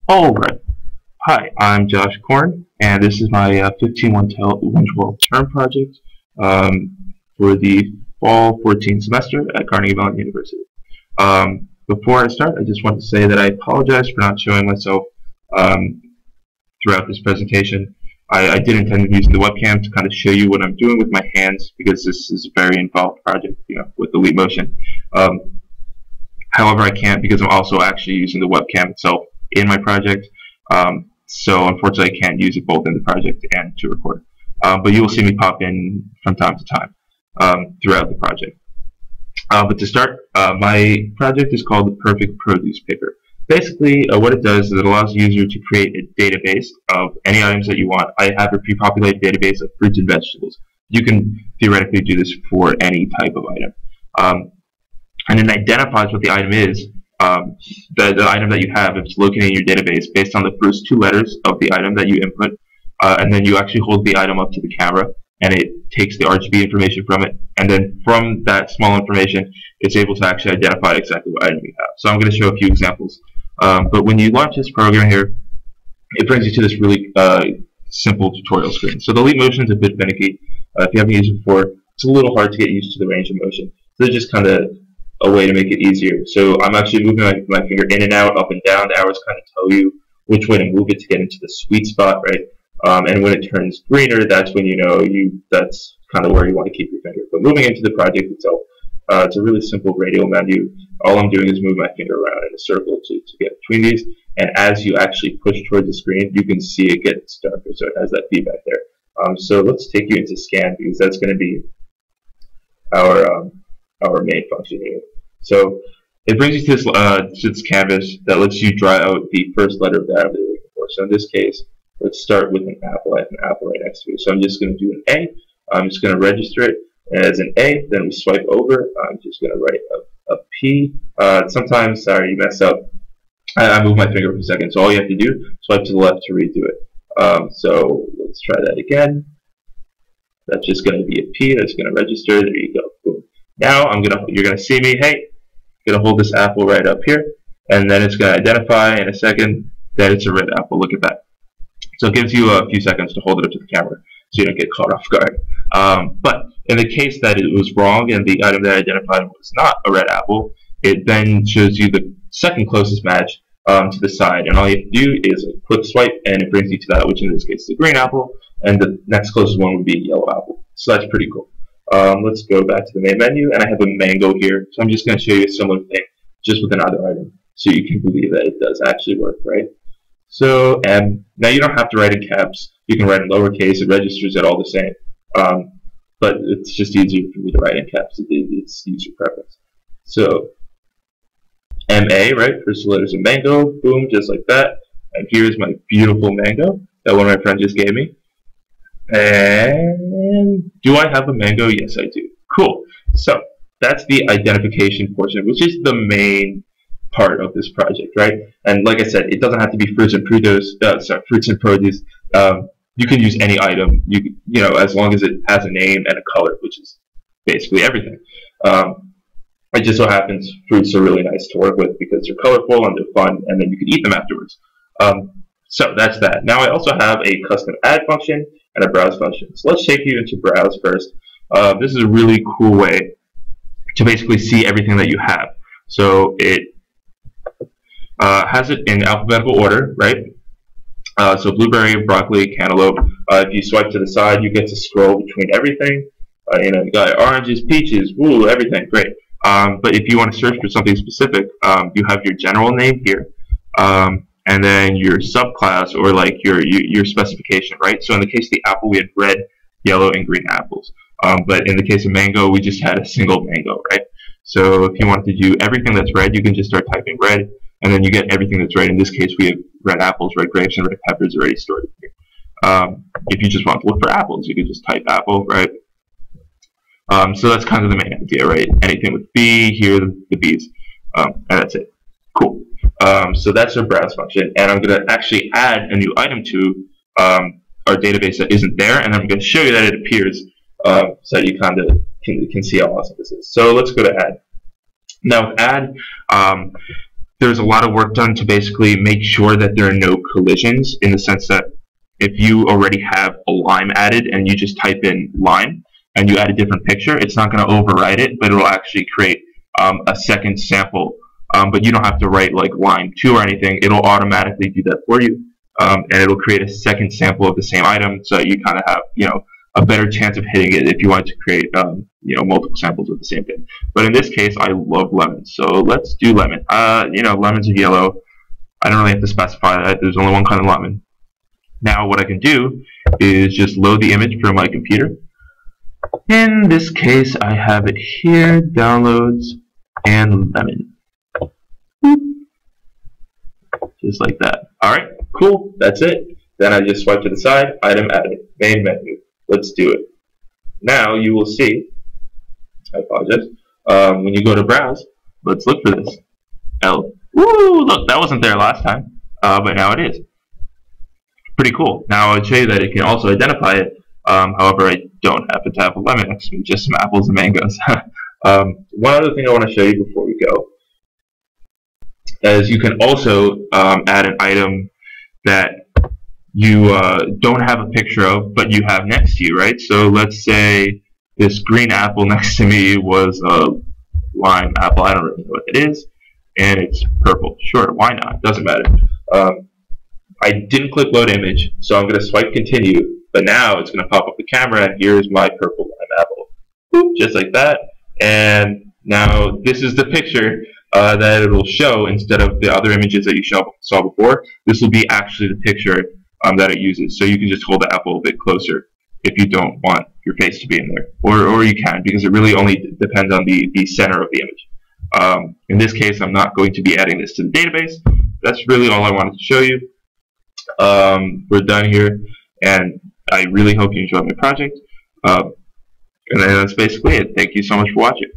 Alright, hi, I'm Josh Korn, and this is my 15-112 term project for the fall 14 semester at Carnegie Mellon University. Before I start, I just want to say that I apologize for not showing myself throughout this presentation. I did intend on using the webcam to kind of show you what I'm doing with my hands because this is a very involved project, with the leap motion. However, I can't because I'm also actually using the webcam itself in my project. So unfortunately, I can't use it both in the project and to record. But you will see me pop in from time to time throughout the project. But to start, my project is called the Perfect Produce Picker. Basically, what it does is it allows the user to create a database of any items that you want. I have a pre-populated database of fruits and vegetables. You can theoretically do this for any type of item. And it identifies what the item is, the item that you have. It's located in your database based on the first two letters of the item that you input, and then you actually hold the item up to the camera, and it takes the RGB information from it, and then from that small information, it's able to actually identify exactly what item you have. So I'm going to show a few examples. But when you launch this program here, it brings you to this really simple tutorial screen. So the leap motion is a bit finicky. If you haven't used it before, it's a little hard to get used to the range of motion. So it's just kind of a way to make it easier. So I'm actually moving my finger in and out, up and down. The arrows kind of tell you which way to move it to get into the sweet spot, right? And when it turns greener, that's when you know that's kind of where you want to keep your finger. But moving into the project itself, it's a really simple radial menu. All I'm doing is move my finger around in a circle to get between these. And as you actually push towards the screen, you can see it gets darker, so it has that feedback there. So let's take you into scan because that's going to be our main function here. So it brings you to this canvas that lets you draw out the first letter of the item that you're looking for. So in this case, let's start with an apple. I have an apple right next to me. So I'm just going to do an A. I'm just going to register it as an A. Then we swipe over. I'm just going to write a P. Sometimes, sorry, you mess up. I move my finger for a second. So all you have to do, swipe to the left to redo it. So let's try that again. That's just going to be a P. That's going to register. There you go. Boom. Now you're gonna see me. Hey, I'm gonna hold this apple right up here, and then it's gonna identify in a second that it's a red apple. Look at that. So it gives you a few seconds to hold it up to the camera, so you don't get caught off guard. But in the case that it was wrong and the item that I identified was not a red apple, it then shows you the second closest match to the side, and all you have to do is a quick swipe, and it brings you to that, which in this case is the green apple, and the next closest one would be a yellow apple. So that's pretty cool. Let's go back to the main menu, and I have a mango here, so I'm just going to show you a similar thing, just with another item, so you can believe that it does actually work, right? So, and now you don't have to write in caps. You can write in lowercase. It registers it all the same, but it's just easier for me to write in caps. It's user preference. So, MA, right? First letters of mango, boom, just like that. And here's my beautiful mango that one of my friends just gave me. And do I have a mango? Yes, I do. Cool. So that's the identification portion, which is the main part of this project, right? And like I said, it doesn't have to be fruits and produce. Fruits and produce. You can use any item. You know, as long as it has a name and a color, which is basically everything. It just so happens fruits are really nice to work with because they're colorful and they're fun, and then you can eat them afterwards. So that's that. Now I also have a custom add function and a browse function. So let's take you into browse first. This is a really cool way to basically see everything that you have. So it has it in alphabetical order, right? So blueberry, broccoli, cantaloupe. If you swipe to the side, you get to scroll between everything. You got oranges, peaches, woo, everything, great. But if you want to search for something specific, you have your general name here. And then your subclass or like your specification, right? So in the case of the apple, we had red, yellow, and green apples. But in the case of mango, we just had a single mango, right? So if you wanted to do everything that's red, you can just start typing red, and then you get everything that's red. In this case, we have red apples, red grapes, and red peppers already stored here. If you just want to look for apples, you can just type apple, right? So that's kind of the main idea, right? Anything with B, here the B's, and that's it. Cool. So that's our browse function, and I'm going to actually add a new item to our database that isn't there, and I'm going to show you that it appears so that you kind of can see how awesome this is. So let's go to add. Now with add, there's a lot of work done to basically make sure that there are no collisions, in the sense that if you already have a lime added and you just type in lime and you add a different picture, it's not going to overwrite it, but it'll actually create a second sample. But you don't have to write like lime 2 or anything. It'll automatically do that for you, and it'll create a second sample of the same item, so that you kind of have, a better chance of hitting it if you want to create, multiple samples of the same thing. But in this case, I love lemons, so let's do lemon. Lemons are yellow. I don't really have to specify that. There's only one kind of lemon. Now what I can do is just load the image from my computer. In this case, I have it here, downloads, and lemon. Just like that. Alright, cool, that's it. Then I just swipe to the side, item added, main menu. Let's do it. Now you will see, I apologize, when you go to browse, let's look for this. L. Woo, look, that wasn't there last time, but now it is. Pretty cool. Now I would show you that it can also identify it. However, I don't happen to have a lemon next to me, just some apples and mangoes. One other thing I want to show you before we go is you can also add an item that you don't have a picture of, but you have next to you, right? So let's say this green apple next to me was a lime apple. I don't really know what it is, and it's purple. Sure, why not? Doesn't matter. I didn't click load image, so I'm going to swipe continue, but now it's going to pop up the camera, and here's my purple lime apple. Boop, just like that. And now this is the picture that it will show instead of the other images that you saw before. This will be actually the picture that it uses. So you can just hold the apple a bit closer if you don't want your face to be in there. Or you can, because it really only depends on the center of the image. In this case, I'm not going to be adding this to the database. That's really all I wanted to show you. We're done here, and I really hope you enjoyed my project. And that's basically it. Thank you so much for watching.